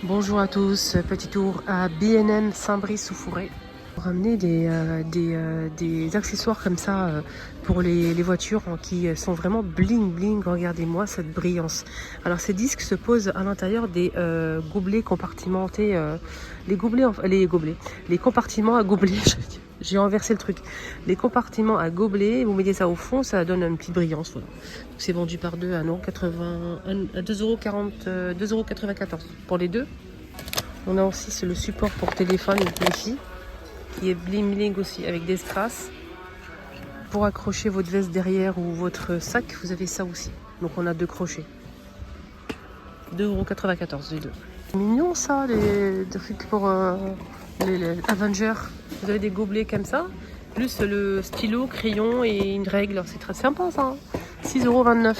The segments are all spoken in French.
Bonjour à tous, petit tour à B&M Saint-Brice-sous-Fourré. Pour ramener des accessoires comme ça pour les voitures qui sont vraiment bling bling. Regardez-moi cette brillance. Alors ces disques se posent à l'intérieur des gobelets compartimentés, les compartiments à gobelets. J'ai renversé le truc. Les compartiments à gobelets, vous mettez ça au fond, ça donne une petite brillance. Voilà. C'est vendu par deux à 2,94 € pour les deux. On a aussi le support pour téléphone ici, qui est bling bling aussi, avec des strass. Pour accrocher votre veste derrière ou votre sac, vous avez ça aussi. Donc on a deux crochets. 2,94 € les deux. C'est mignon ça, des trucs pour les Avengers. Vous avez des gobelets comme ça, plus le stylo, crayon et une règle. C'est très sympa ça. 6,29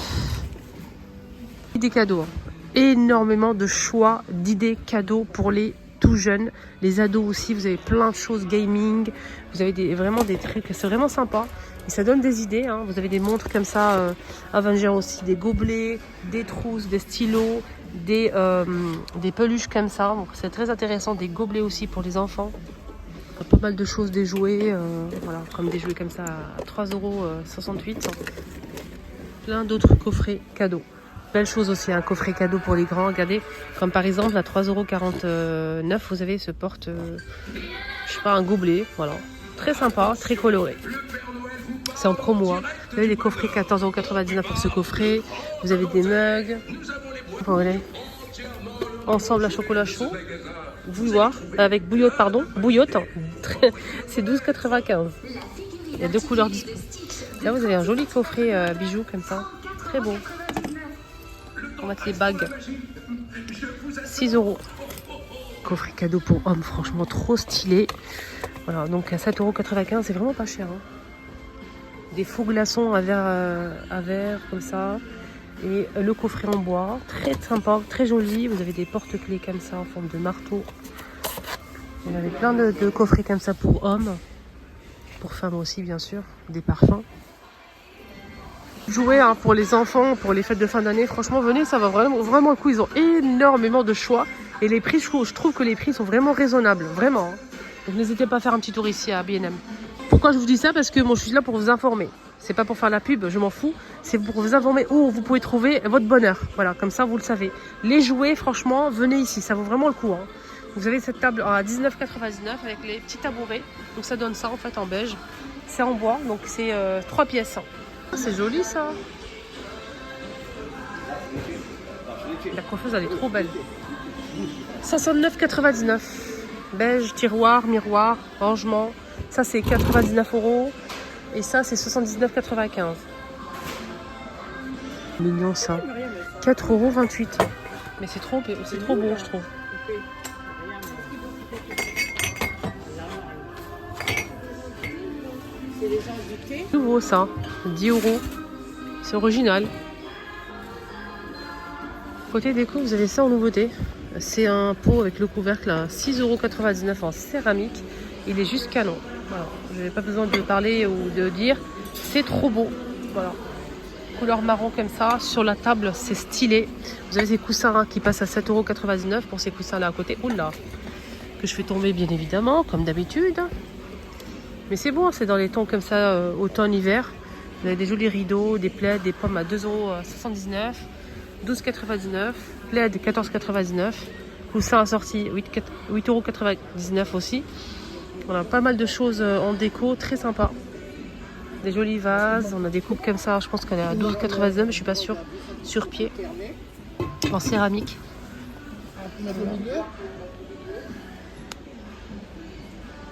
€. Des cadeaux. Énormément de choix d'idées cadeaux pour les tout jeunes, les ados aussi. Vous avez plein de choses gaming. Vous avez vraiment des trucs, c'est vraiment sympa. Et ça donne des idées. Hein. Vous avez des montres comme ça, Avenger aussi, des gobelets, des trousses, des stylos, des peluches comme ça. Donc c'est très intéressant. Des gobelets aussi pour les enfants. Pas mal de choses, des jouets, voilà, comme des jouets comme ça à 3,68 €. Plein d'autres coffrets cadeaux. Belle chose aussi, un coffret cadeau pour les grands, regardez, comme par exemple à 3,49 €, vous avez ce porte, je sais pas, un gobelet, voilà, très sympa, très coloré. C'est en promo, hein. Vous avez des coffrets 14,99 € pour ce coffret, vous avez des mugs, voilà. Ensemble à chocolat chaud, bouilloire, avec bouillotte, c'est 12,95 €. Il y a deux couleurs dispo. Là vous avez un joli coffret bijoux comme ça, très beau. On va mettre les bagues. 6 €. Coffret cadeau pour hommes, franchement trop stylé. Voilà, donc à 7,95 €, c'est vraiment pas cher. Hein. Des faux glaçons à verre comme ça. Et le coffret en bois, très sympa, très joli. Vous avez des porte-clés comme ça en forme de marteau. Vous avez plein de coffrets comme ça pour hommes. Pour femmes aussi, bien sûr. Des parfums. Jouer hein, pour les enfants, pour les fêtes de fin d'année, franchement venez, ça va vraiment le coup, ils ont énormément de choix et les prix, je trouve que les prix sont vraiment raisonnables, vraiment. Donc n'hésitez pas à faire un petit tour ici à B&M. Pourquoi je vous dis ça? Parce que moi je suis là pour vous informer, c'est pas pour faire la pub, je m'en fous, c'est pour vous informer où vous pouvez trouver votre bonheur, voilà, comme ça vous le savez. Les jouets, franchement, venez ici, ça vaut vraiment le coup. Hein. Vous avez cette table à 19,99 € avec les petits tabourets, donc ça donne ça en fait en beige, c'est en bois, donc c'est 3 pièces. C'est joli ça. La coiffeuse elle est trop belle. 69,99 €. Beige, tiroir, miroir, rangement. Ça c'est 99 €. Et ça c'est 79,95 €. Mignon ça. 4,28 €. Mais c'est trop beau je trouve. Nouveau ça, 10 €. C'est original. Côté déco, vous avez ça en nouveauté. C'est un pot avec le couvercle à 6,99 € en céramique. Il est juste canon. Voilà. Je n'ai pas besoin de parler ou de dire. C'est trop beau. Voilà. Couleur marron comme ça. Sur la table, c'est stylé. Vous avez ces coussins hein, qui passent à 7,99 € pour ces coussins là à côté. Oula. Que je fais tomber bien évidemment, comme d'habitude. Mais c'est bon, c'est dans les tons comme ça, automne-hiver. Vous avez des jolis rideaux, des plaids, des pommes à 2,79 €, 12,99 €, plaid 14,99 €, coussin assorti 8,99 € aussi. Voilà, pas mal de choses en déco, très sympa. Des jolis vases, on a des coupes comme ça, je pense qu'elle est à 12,99 €, mais je suis pas sûre, sur pied, en céramique.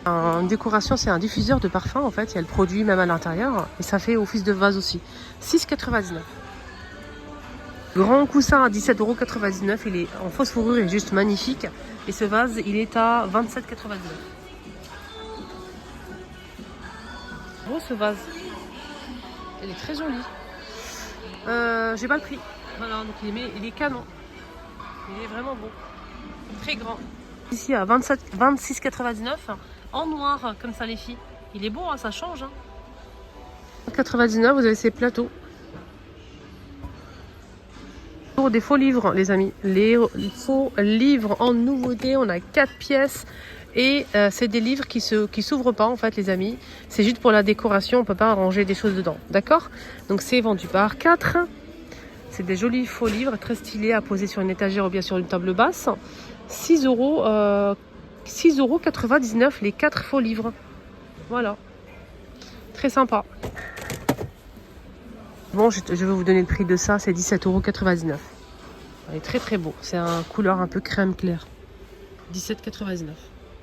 Une décoration, c'est un diffuseur de parfum en fait, il y a le produit même à l'intérieur et ça fait office de vase aussi. 6,99 €. Grand coussin à 17,99 €, il est en fausse fourrure, il est juste magnifique. Et ce vase, il est à 27,99 €. Beau ce vase, il est très joli. J'ai pas le prix, voilà, donc il est canon, il est vraiment beau, très grand. Ici à 26,99 €. En noir, comme ça les filles. Il est beau, hein, ça change. Hein. 99, vous avez ces plateaux. Pour des faux livres, les amis. Les faux livres en nouveauté, on a 4 pièces. Et c'est des livres qui s'ouvrent pas en fait, les amis. C'est juste pour la décoration, on peut pas ranger des choses dedans. D'accord? Donc c'est vendu par 4. C'est des jolis faux livres, très stylés à poser sur une étagère ou bien sur une table basse. 6 euros, 6,99 € les 4 faux livres. Voilà. Très sympa. Bon, je vais vous donner le prix de ça, c'est 17,99 €. Il est très très beau. C'est un couleur un peu crème clair. 17,99 €.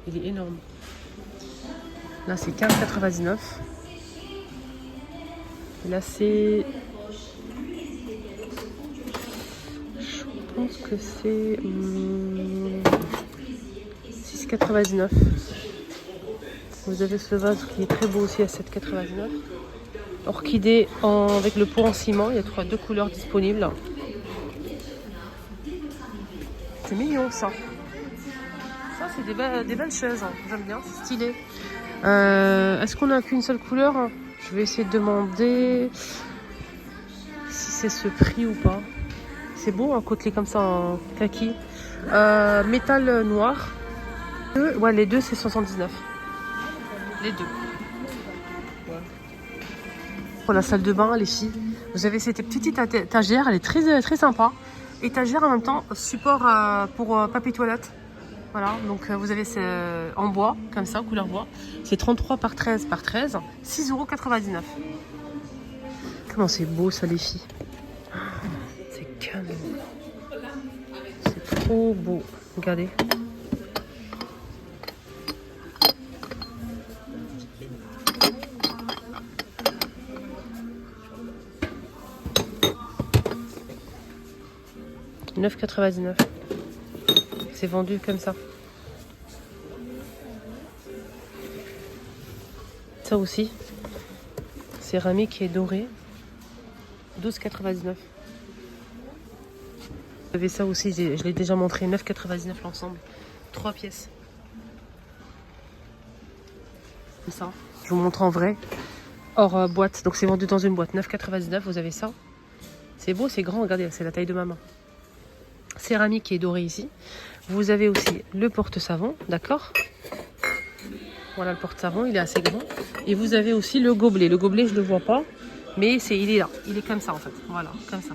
Il est énorme. Là, c'est 15,99 €. Et là, c'est... Je pense que c'est... 6,99 €. Vous avez ce vase qui est très beau aussi à 7,99 €. Orchidée avec le pot en ciment. Il y a deux couleurs disponibles. C'est mignon ça. Ça, c'est des belles chaises. J'aime bien, c'est stylé. Est-ce qu'on n'a qu'une seule couleur? Je vais essayer de demander si c'est ce prix ou pas. C'est beau, un côtelé comme ça en kaki. Métal noir. Ouais, les deux, c'est 79. Les deux. Ouais. Pour la salle de bain, les filles, vous avez cette petite étagère. Elle est très, très sympa. Étagère en même temps, support pour papier toilette. Voilà, donc vous avez en bois, comme ça, couleur bois. C'est 33 par 13 par 13, 6,99 €. Comment c'est beau ça, les filles. C'est canon. C'est trop beau. Regardez. « 9,99 €. C'est vendu comme ça. Ça aussi, céramique et doré, 12,99 €. Vous avez ça aussi, je l'ai déjà montré, 9,99 € l'ensemble. 3 pièces. Comme ça. Je vous montre en vrai. Hors boîte, donc c'est vendu dans une boîte. 9,99 €, vous avez ça. C'est beau, c'est grand, regardez, c'est la taille de ma main. Céramique qui est dorée ici. Vous avez aussi le porte-savon, d'accord? Voilà le porte-savon, il est assez grand. Et vous avez aussi le gobelet. Le gobelet, je ne le vois pas, mais il est là. Il est comme ça en fait. Voilà, comme ça.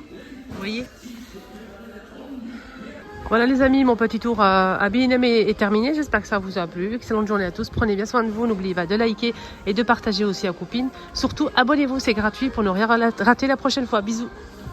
Vous voyez? Voilà les amis, mon petit tour à B&M est terminé. J'espère que ça vous a plu. Excellente journée à tous. Prenez bien soin de vous. N'oubliez pas de liker et de partager aussi à copines. Surtout, abonnez-vous, c'est gratuit pour ne rien rater la prochaine fois. Bisous.